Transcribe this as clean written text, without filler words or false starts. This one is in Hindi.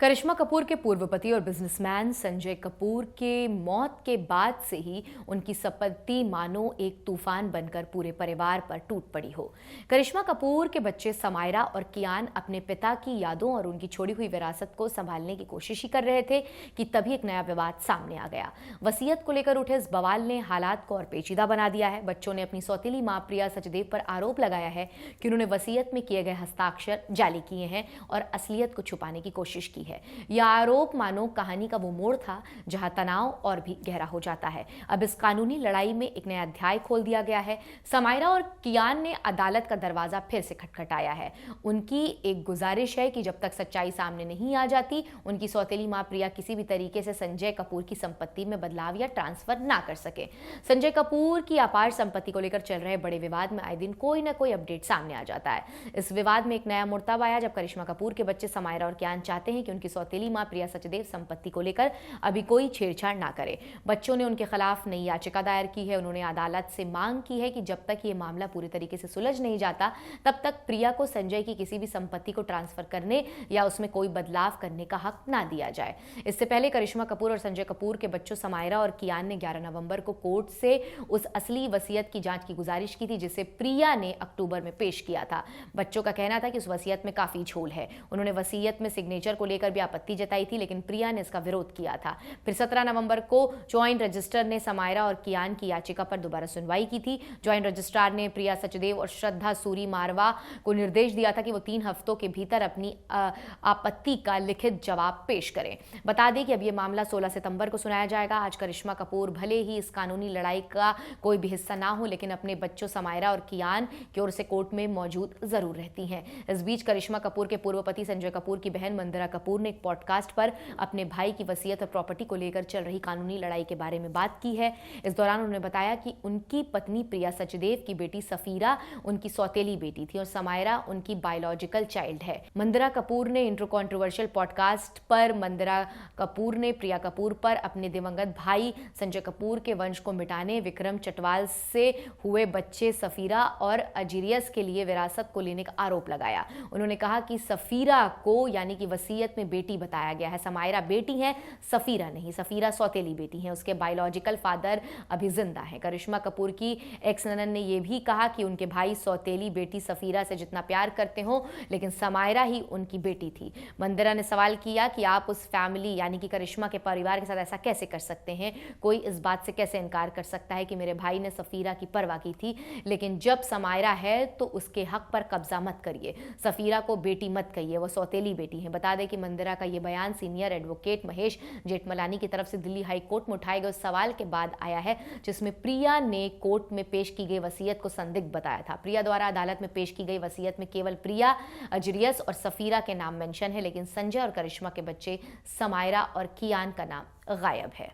करिश्मा कपूर के पूर्व पति और बिजनेसमैन संजय कपूर के मौत के बाद से ही उनकी संपत्ति मानो एक तूफान बनकर पूरे परिवार पर टूट पड़ी हो। करिश्मा कपूर के बच्चे समायरा और कियान अपने पिता की यादों और उनकी छोड़ी हुई विरासत को संभालने की कोशिश ही कर रहे थे कि तभी एक नया विवाद सामने आ गया। वसीयत को लेकर उठे इस बवाल ने हालात को और पेचीदा बना दिया है। बच्चों ने अपनी सौतेली मां प्रिया सचदेव पर आरोप लगाया है कि उन्होंने वसीयत में किए गए हस्ताक्षर जाली किए हैं और असलियत को छुपाने की कोशिश की है। यह आरोप मानो कहानी का वो मोड़ था जहां तनाव और भी गहरा हो जाता है। अब इस कानूनी लड़ाई में एक नया अध्याय खोल दिया गया है। समायरा और कियान ने अदालत का दरवाजा फिर से खटखटाया है। उनकी एक गुजारिश है कि जब तक सच्चाई सामने नहीं आ जाती, उनकी सौतेली मां प्रिया किसी भी तरीके से संजय कपूर की संपत्ति में बदलाव या ट्रांसफर ना कर सके। संजय कपूर की अपार संपत्ति को लेकर चल रहे बड़े विवाद में आए दिन कोई ना कोई अपडेट सामने आ जाता है। इस विवाद में एक नया मोड़ तब आया जब करिश्मा कपूर के बच्चे समायरा और कियान चाहते हैं कि उनकी सौतेली मां प्रिया सचदेव संपत्ति को लेकर अभी कोई छेड़छाड़ ना करे। बच्चों ने उनके खिलाफ नई याचिका दायर की है। उन्होंने अदालत से मांग की है कि जब तक ये मामला पूरी तरीके से सुलझ नहीं जाता, तब तक प्रिया को संजय की किसी भी संपत्ति को ट्रांसफर करने या उसमें कोई बदलाव करने का हक ना दिया जाए। इससे पहले करिश्मा कपूर और संजय कपूर के बच्चों समायरा और कियान ने 11 नवंबर को कोर्ट से उस असली वसीयत की जांच की गुजारिश की थी जिसे प्रिया ने अक्टूबर में पेश किया था। बच्चों का कहना था कि उस वसीयत में काफी झोल है। उन्होंने वसीयत में सिग्नेचर को लेकर भी आपत्ति जताई थी, लेकिन प्रिया ने इसका विरोध किया था। फिर 17 नवंबर को ज्वाइंट रजिस्ट्रार ने समायरा और कियान की याचिका पर दोबारा सुनवाई की थी। ज्वाइंट रजिस्ट्रार ने प्रिया सचदेव और श्रद्धा सूरी मारवा को निर्देश दिया था कि वो 3 हफ्तों के भीतर अपनी आपत्ति का लिखित जवाब पेश करें। बता दें कि अब ये मामला 16 सितंबर को सुनाया जाएगा। आज करिश्मा कपूर भले ही इस कानूनी लड़ाई का कोई भी हिस्सा ना हो, लेकिन अपने बच्चों समायरा और कियान की ओर से कोर्ट में मौजूद जरूर रहती हैं। इस बीच करिश्मा कपूर के पूर्व पति संजय कपूर की बहन मंदिरा कपूर ने एक पॉडकास्ट पर अपने भाई की वसीयत और प्रॉपर्टी को लेकर चल रही कानूनी लड़ाई के बारे में बात की है। इस दौरान उन्होंने बताया कि उनकी पत्नी प्रिया सचदेव की बेटी सफीरा उनकी सौतेली बेटी थी और समायरा उनकी बायोलॉजिकल चाइल्ड है। मंदिरा कपूर ने इंट्रो कंट्रोवर्शियल पॉडकास्ट पर मंदिरा कपूर ने प्रिया कपूर पर अपने दिवंगत भाई संजय कपूर के वंश को मिटाने, विक्रम चटवाल से हुए बच्चे सफीरा और अजीरियस के लिए विरासत को लेने का आरोप लगाया। उन्होंने कहा कि सफीरा को यानी कि वसीयत में बेटी बताया गया है। समायरा बेटी है, सफीरा नहीं। सफीरा सौतेली बेटी है। उसके बायोलॉजिकल फादर अभी जिंदा है। करिश्मा कपूर की एक्स ननद ने यह भी कहा कि उनके भाई सौतेली बेटी सफीरा से जितना प्यार करते हो, लेकिन समायरा ही उनकी बेटी थी। मंदिरा ने सवाल किया कि आप उस फैमिली यानी कि करिश्मा के परिवार के साथ ऐसा कैसे कर सकते हैं? कोई इस बात से कैसे इनकार कर सकता है कि मेरे भाई ने सफीरा की परवाह की थी, लेकिन जब समायरा है तो उसके हक पर कब्जा मत करिए। सफीरा को बेटी मत कहिए, वो सौतेली बेटी है। बता दें कि मंदिरा का ये बयान सीनियर एडवोकेट महेश जेठमलानी की तरफ से दिल्ली हाई कोर्ट में उठाए गए सवाल के बाद आया है, जिसमें प्रिया ने कोर्ट में पेश की गई वसीयत को संदिग्ध बताया था। प्रिया द्वारा अदालत में पेश की गई वसीयत में केवल प्रिया, अजरियस और सफीरा के नाम मेंशन है, लेकिन संजय और करिश्मा के बच्चे समायरा और कियान का नाम गायब है।